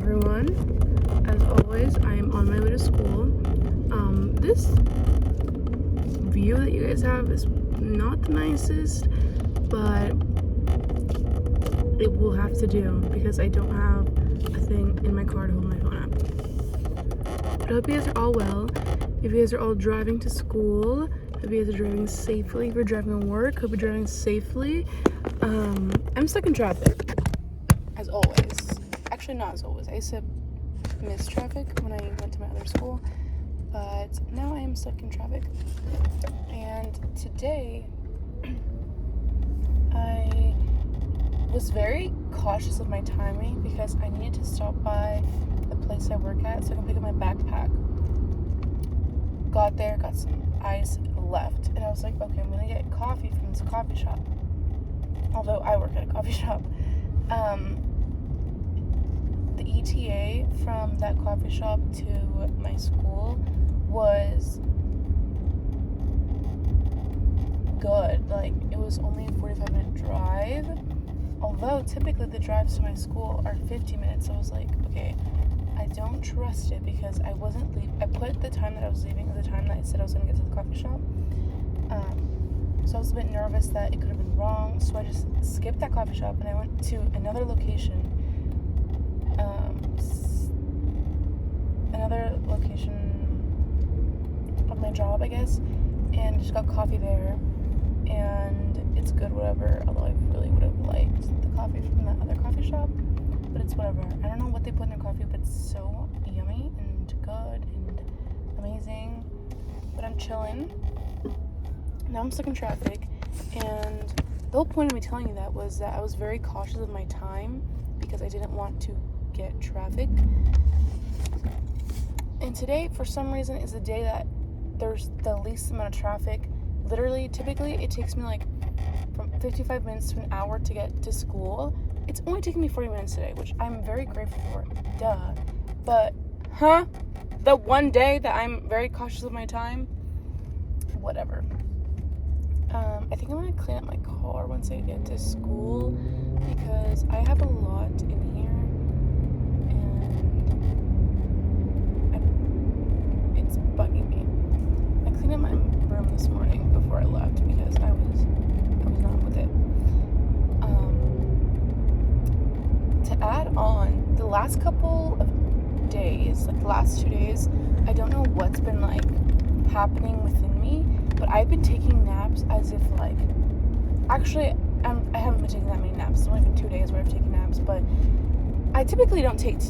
everyone. As always, I am on my way to school. This view that you guys have is not the nicest, but it will have to do because I don't have a thing in my car to hold my phone up. But I hope you guys are all well. If you guys are all driving to school, hope you guys are driving safely. If you're driving to work, hope you're driving safely. I'm stuck in traffic, as always. Actually, not as always. I used to miss traffic when I went to my other school, but now I am stuck in traffic. And today, I was very cautious of my timing because I needed to stop by the place I work at so I can pick up my backpack. Got there, got some ice, left, and I was like, okay, I'm gonna get coffee from this coffee shop. Although I work at a coffee shop. The ETA from that coffee shop to my school was good. Like, it was only a 45-minute drive. Although, typically the drives to my school are 50 minutes. So I was like, okay, I don't trust it because I wasn't leaving. I put the time that I was leaving at the time that I said I was going to get to the coffee shop. So I was a bit nervous that it could have been wrong. So I just skipped that coffee shop and I went to another location. Another location of my job, I guess. And just got coffee there. And it's good, whatever. Although I really would have liked the coffee from that other coffee shop. But it's whatever. I don't know what they put in their coffee, but it's so yummy and good and amazing. But I'm chilling. Now I'm stuck in traffic. And the whole point of me telling you that was that I was very cautious of my time because I didn't want to get traffic. And today, for some reason, is the day that there's the least amount of traffic. Literally, typically, it takes me like from 55 minutes to an hour to get to school. It's only taking me 40 minutes today, which I'm very grateful for. Duh. But, the one day that I'm very cautious of my time, whatever. I think I'm going to clean up my car once I get to school because I have a lot in here and it's bugging me. I cleaned up my room this morning before I left because I was not with it. To add on, the last couple of days, like the last 2 days, I don't know what's been like happening within me, but I've been taking naps as if like, actually, I haven't been taking that many naps. It's only been 2 days where I've taken naps, but I typically don't take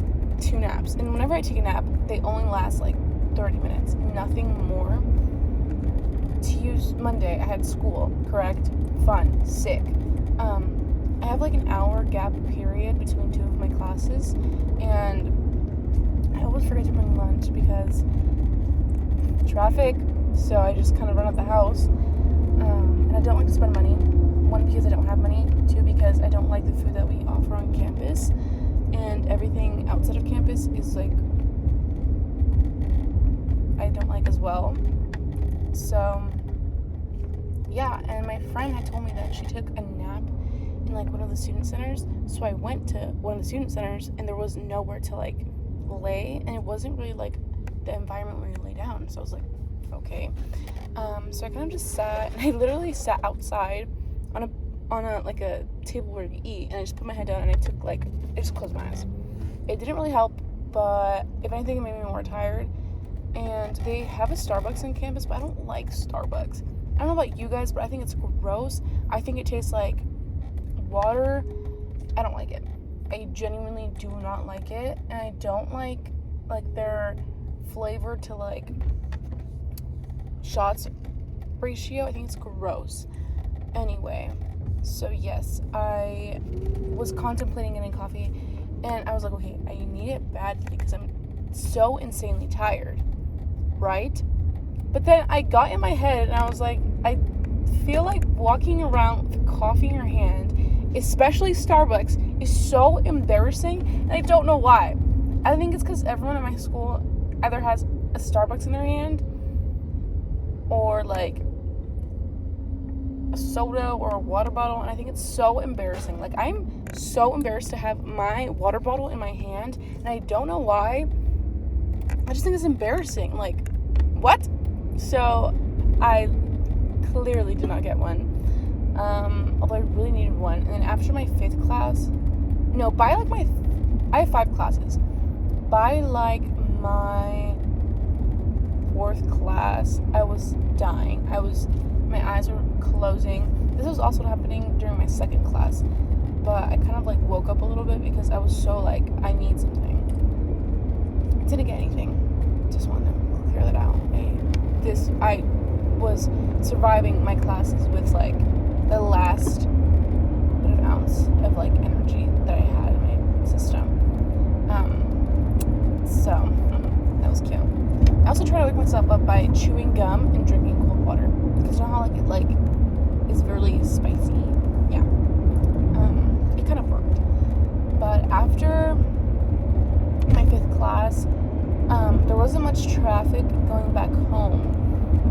two naps. And whenever I take a nap, they only last like 30 minutes, nothing more. Monday, I had school, correct? Fun, sick. I have like an hour gap period between two of my classes, and I always forget to bring lunch because traffic, so I just kind of run out the house. And I don't like to spend money. One, because I don't have money. Two, because I don't like the food that we offer on campus. And everything outside of campus is like, I don't like as well. So, yeah, and my friend had told me that she took a nap in like one of the student centers. So I went to one of the student centers and there was nowhere to like lay. And it wasn't really like the environment where you lay down. So I was like, okay. So I kind of just sat, and I literally sat outside on a like a table where you eat, and I just put my head down and I just closed my eyes. It didn't really help, but if anything, it made me more tired. And they have a Starbucks on campus, but I don't like Starbucks. I don't know about you guys, but I think it's gross. I think it tastes like water. I don't like it. I genuinely do not like it, and I don't like their flavor to like shots ratio. I think it's gross. Anyway, so yes, I was contemplating getting coffee, and I was like, okay, I need it badly because I'm so insanely tired, right? But then I got in my head and I was like, I feel like walking around with coffee in your hand, especially Starbucks, is so embarrassing, and I don't know why. I think it's because everyone at my school either has a Starbucks in their hand or like a soda or a water bottle, and I think it's so embarrassing. Like, I'm so embarrassed to have my water bottle in my hand, and I don't know why. I just think it's embarrassing. Like, what? So I clearly did not get one, although I really needed one. And then after my 5th class, I have 5 classes. By like my 4th class, I was dying. My eyes were closing. This was also happening during my 2nd class, but I kind of like woke up a little bit because I was so like, I need something. Didn't get anything. Just wanted to clear that out. I was surviving my classes with like the last bit of ounce of like energy that I had in my system. So that was cute. I also try to wake myself up by chewing gum and drinking cold water, because you know how it is really spicy. Yeah. It kind of worked. But after my 5th class, there wasn't much traffic going back home.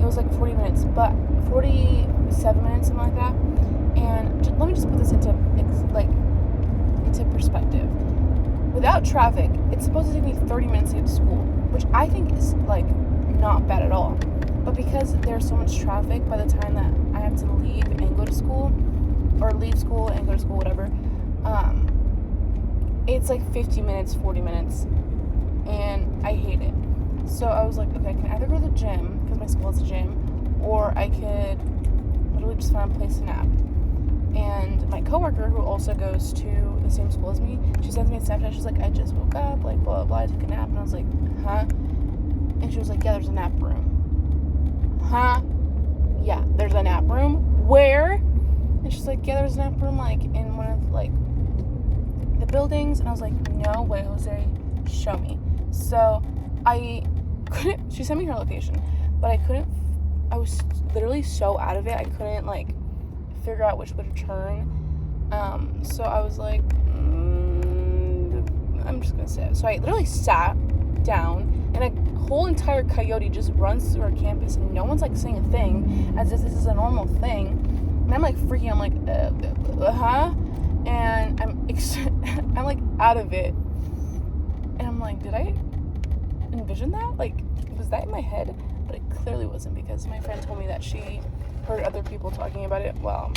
It was like 40 minutes, but 47 minutes, something like that. And let me just put this into perspective. Without traffic, it's supposed to take me 30 minutes to get to school, which I think is like not bad at all. But because there's so much traffic, by the time that I have to leave and go to school, or leave school and go to school, whatever, it's like 50 minutes, 40 minutes, and I hate it. So I was like, okay, I can either go to the gym, because my school has a gym, or I could literally just find a place to nap. And my coworker, who also goes to the same school as me, she sends me a Snapchat. She's like, I just woke up, like, blah, blah, blah, I took a nap. And I was like, huh? And she was like, yeah, there's a nap room. Huh? Yeah, there's a nap room. Where? And she's like, yeah, there's a nap room, like, in one of, like, the buildings. And I was like, no way, Jose, show me. So I couldn't, she sent me her location, but I was literally so out of it, I couldn't, like, figure out which way to turn. So I was like, I'm just gonna sit. So I literally sat down, and a whole entire coyote just runs through our campus, and no one's like saying a thing, as if this is a normal thing. And I'm like freaking, I'm like, huh? And I'm like out of it. And I'm like, did I envision that? Like, was that in my head? But it clearly wasn't, because my friend told me that she heard other people talking about it while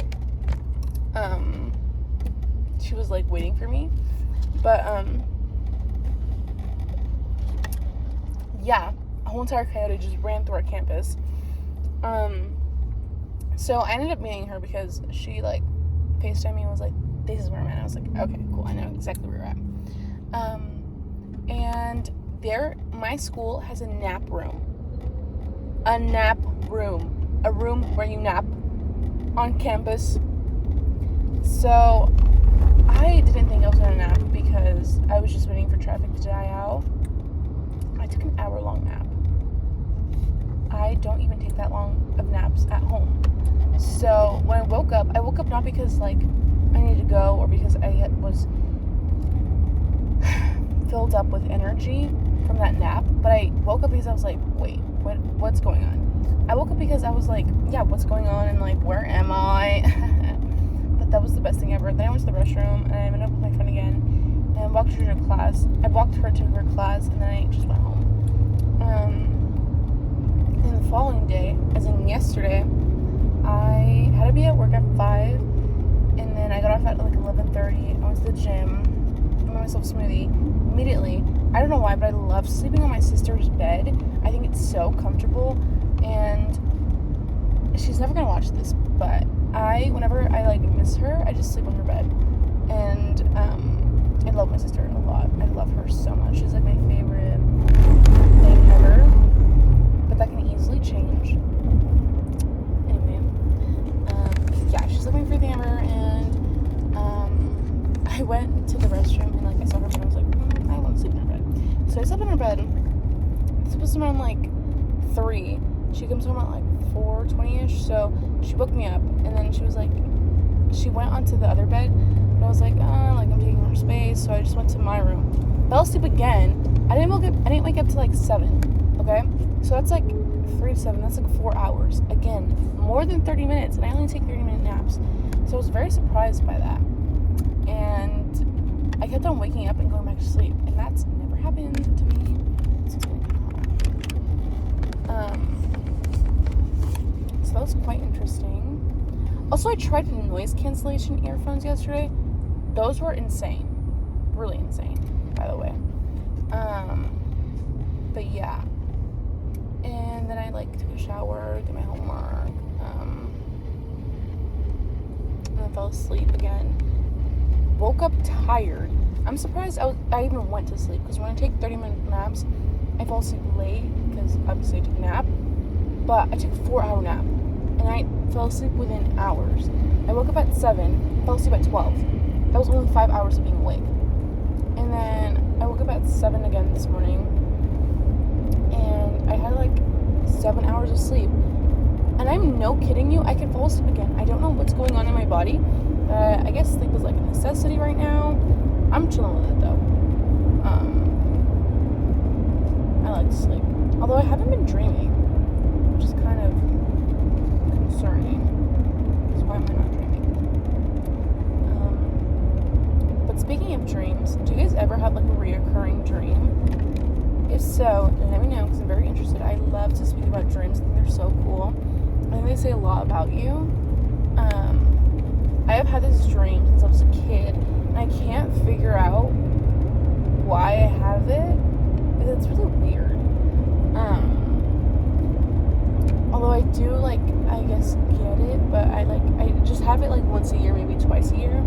she was like waiting for me. But yeah, a whole entire coyote just ran through our campus. So I ended up meeting her because she like FaceTimed me and was like, this is where I'm at. I was like, okay, cool, I know exactly where you're at. And my school has a nap room. A nap room. A room where you nap on campus. So I didn't think I was gonna nap because I was just waiting for traffic to die out. I took an hour-long nap. I don't even take that long of naps at home. So when I woke up not because like I needed to go or because I was filled up with energy from that nap, but I woke up because I was like, wait, what's going on? I woke up because I was like, yeah, what's going on, and like, where am I? But that was the best thing ever. Then I went to the restroom, and I met up with my friend again, and I walked her to class. I walked her to her class, and then I just went home. And the following day, as in yesterday, I had to be at work at 5, and then I got off at like 11:30. I went to the gym, made myself a smoothie. Immediately, I don't know why, but I love sleeping on my sister's bed. I think it's so comfortable, and she's never gonna watch this, but whenever I like miss her, I just sleep on her bed. And I love my sister a lot. I love her so much. She's like my favorite thing ever, but that can easily change. Anyway, yeah, she's like my favorite thing ever. And I went to the restroom and like I saw her and I was like, I want to sleep in her bed. So I slept in her bed. This was around like 3. She comes home at like 4:20ish, so she woke me up, and then she was like, she went onto the other bed, and I was like, like I'm taking her space, so I just went to my room, fell asleep again. I didn't wake up till like 7. Okay, so that's like 3 to 7. That's like 4 hours. Again, more than 30 minutes, and I only take 30 minute naps. So I was very surprised by that. And I kept on waking up and going back to sleep. And that's never happened to me. So that was quite interesting. Also, I tried noise cancellation earphones yesterday. Those were insane. Really insane, by the way. But yeah. And then I took a shower, did my homework, and then fell asleep again. Woke up tired. I'm surprised I even went to sleep, because when I take 30-minute naps, I fall asleep late because obviously I took a nap. But I took a 4-hour nap, and I fell asleep within hours. I woke up at 7, fell asleep at 12. That was only 5 hours of being awake. And then I woke up at 7 again this morning, and I had 7 hours of sleep. And I'm no kidding you, I can fall asleep again. I don't know what's going on in my body. I guess sleep is a necessity right now. I'm chilling with it though. I like to sleep. Although I haven't been dreaming, which is kind of concerning. So why am I not dreaming? But speaking of dreams, do you guys ever have a reoccurring dream? If so, let me know, because I'm very interested. I love to speak about dreams. I think they're so cool. I think they say a lot about you. I have had this dream since I was a kid, and I can't figure out why I have it. It's really weird. Although I do I guess get it, but I just have it once a year, maybe twice a year.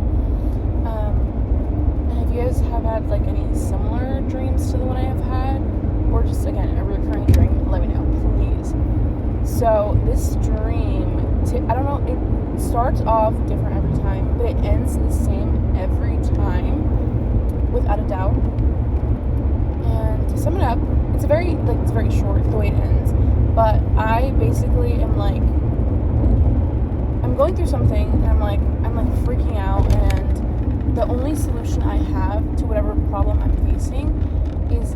And if you guys have had any similar dreams to the one I have had, or just again a recurring dream, let me know, please. So this dream, I don't know, it starts off different every time, but it ends the same every time, without a doubt. And to sum it up, it's very short the way it ends, but I basically am I'm going through something, and I'm freaking out, and the only solution I have to whatever problem I'm facing is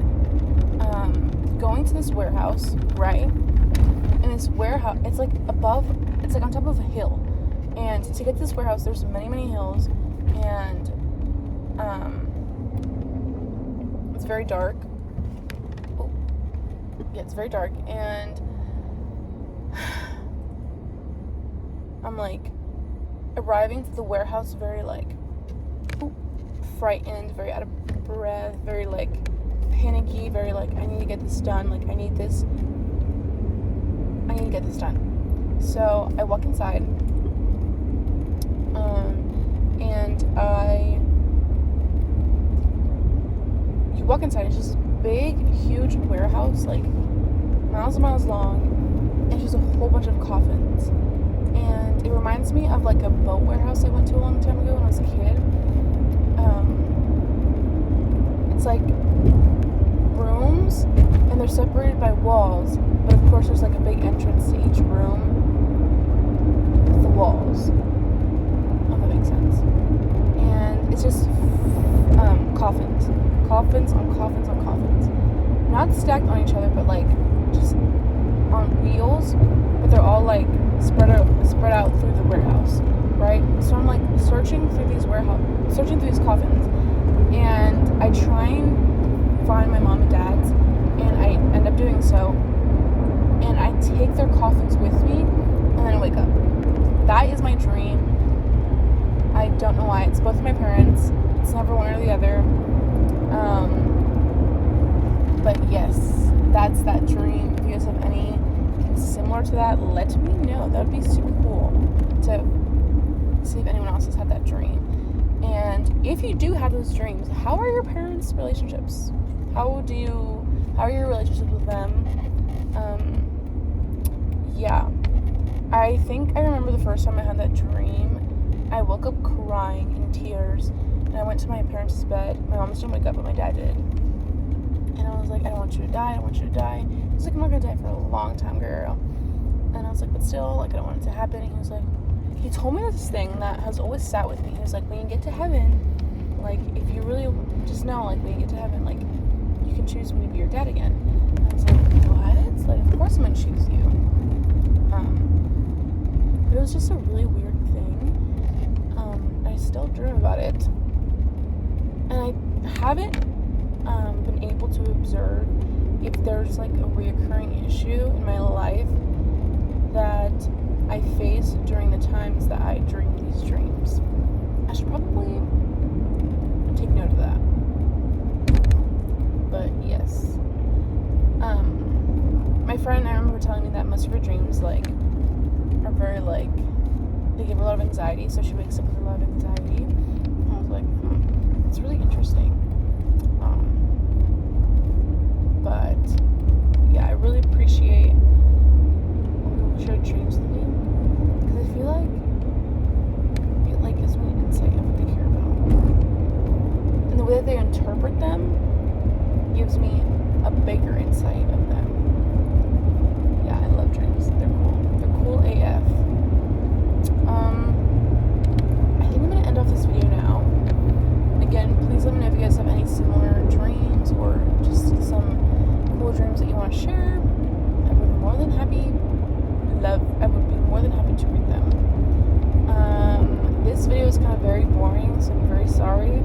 going to this warehouse, right? And this warehouse, it's it's on top of a hill. And to get to this warehouse, there's many, many hills, and it's very dark. Oh, yeah, it's very dark, and I'm arriving to the warehouse very frightened, very out of breath, very panicky, very I need to get this done, I need to get this done. So I walk inside, and you walk inside, it's just big, huge warehouse, miles and miles long, and it's just a whole bunch of coffins. And it reminds me of a boat warehouse I went to a long time ago when I was a kid. It's rooms, and they're separated by walls, but of course there's a big entrance to each room with the walls. If that makes sense. And it's just coffins on coffins on coffins, not stacked on each other, but just on wheels, but they're all spread out through the warehouse, right? So I'm searching through these coffins, and I try and find my mom and dad's, and I end up doing so, and I take their coffins with me, and then I wake up. That is my dream. I don't know why. It's both of my parents. It's never one or the other. But yes, that's that dream. If you guys have anything similar to that, let me know. That would be super cool to see if anyone else has had that dream. And if you do have those dreams, how are your parents' relationships? How are your relationships with them? Yeah. I think I remember the first time I had that dream, I woke up crying in tears, and I went to my parents' bed. My mom didn't wake up, but my dad did. And I was like, I don't want you to die, I don't want you to die. He's like, I'm not gonna die for a long time, girl. And I was like, but still, I don't want it to happen. And he was like, he told me this thing that has always sat with me. He was like, when you get to heaven, if you really just know, when you get to heaven, you can choose me to be your dad again. And I was like, what? Of course I'm gonna choose you. But it was just a really weird thing. I still dream about it. And I haven't been able to observe if there's like a reoccurring issue in my life that I face during the times that I dream these dreams. I should probably take note of that. But yes. My friend, I remember telling me that most of her dreams like are very like, they give her a lot of anxiety, so she wakes up with a lot of anxiety. And I was like, it's really interesting. But yeah, I really appreciate when people share dreams with me, because I feel like it like gives me an insight of what they care about, and the way that they interpret them gives me a bigger insight of them. Yeah, I love dreams. They're cool. They're cool AF. I think I'm gonna end off this video now. Again, please let me know if you guys have any similar dreams or just some cool dreams that you want to share. I would be more than happy to read them. This video is kind of very boring, so I'm very sorry.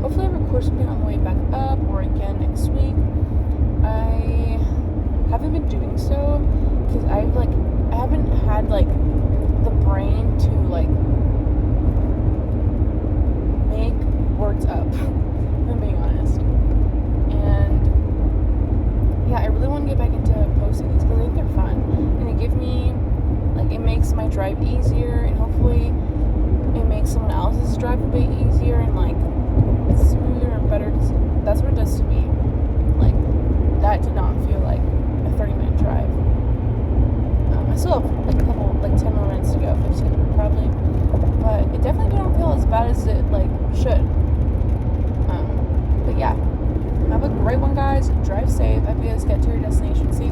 Hopefully I'll record something on the way back up or again next week. I haven't been doing so because I haven't had like the brain to like make words up, if I'm being honest. And yeah, I really want to get back into posting these because I think they're fun and they give me like, it makes my drive easier, and hopefully it makes someone else's drive a bit easier and like smoother and better, because that's what it does to me. Like, that did not feel like a 30-minute drive. I still have like a couple, like 10 more minutes to go, 15 probably, but it definitely don't feel as bad as it like should. But yeah, have a great one, guys. Drive safe. I hope you guys get to your destination safely.